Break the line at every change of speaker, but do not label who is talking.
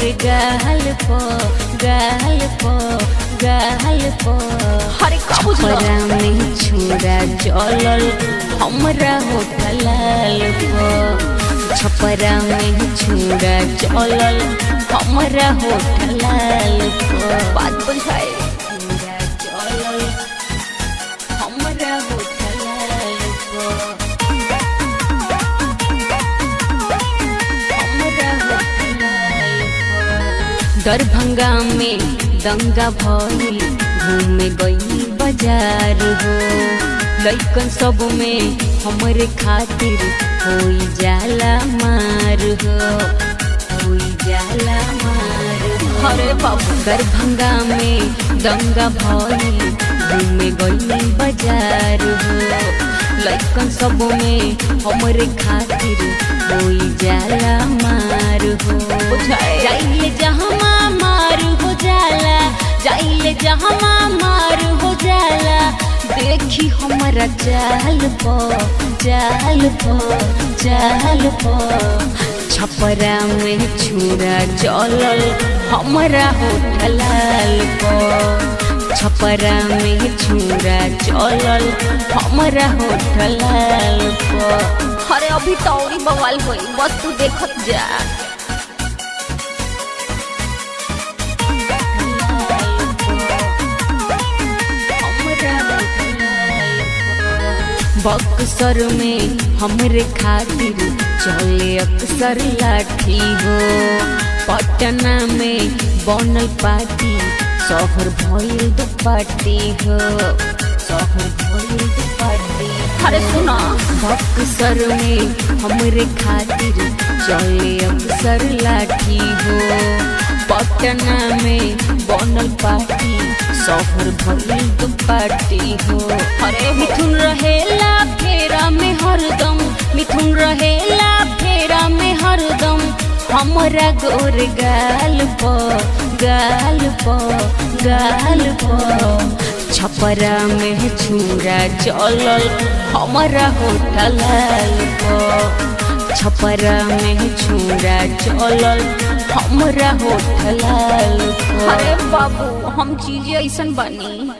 गोरे गाल पो गाल पो गाल पो।
हरे
छपरा में छुरा जलल हमरा होठा लाल पो। छपरा में छुरा जलल हमरा होठा लाल पो।
बात बुझाए
छुरा जलल हमरा होठा लाल पो। हमरा होठा लाल पो। दरभंगा में दंगा भइल घूमे गई बाजार हो। लइकन सब में हमरे खातिर होई जाला मार हो। होई जाला मार हो।
अरे बाबू
दरभंगा में दंगा भइल घूमे गई बाजार हो। लइकन सब में हमरे खातिर होई जाला मार हो।
बुझाए
जाइले जहाँ मार हो जाला, जाइले जहाँ मार हो जाला। देखी हमारा चाल पो चाल पो चाल पो। छपरा में छुरा जलल हमरा होठा लाल पो। छपरा में छुरा जलल हमरा होठा लाल पो।
अरे अभी तो औरी बवाल होई, बस तू देखत जा।
बक्सर में हमरे खातिर चले अक्सर लाठी हो। पटना में बनल पार्टी शहर भइल दुपाटी हो। शहर भइल दुपाटी।
अरे सुना
बक्सर में हमरे खातिर चले अक्सर लाठी हो। पटना में बनल पार्टी शहर भइल दुपाटी हो।
अरे
मिथुन रहेला फेरा में हरदम, मिथुन रहेला फेरा में हरदम। हमरा गोरे गाल पो गाल पो गाल पो। छपरा में छुरा जलल हमरा होठा लाल पो। छपरा में छुरा जलल हमरा होठा लाल पो।
अरे बाबू हम चीजें ऐसन बनी।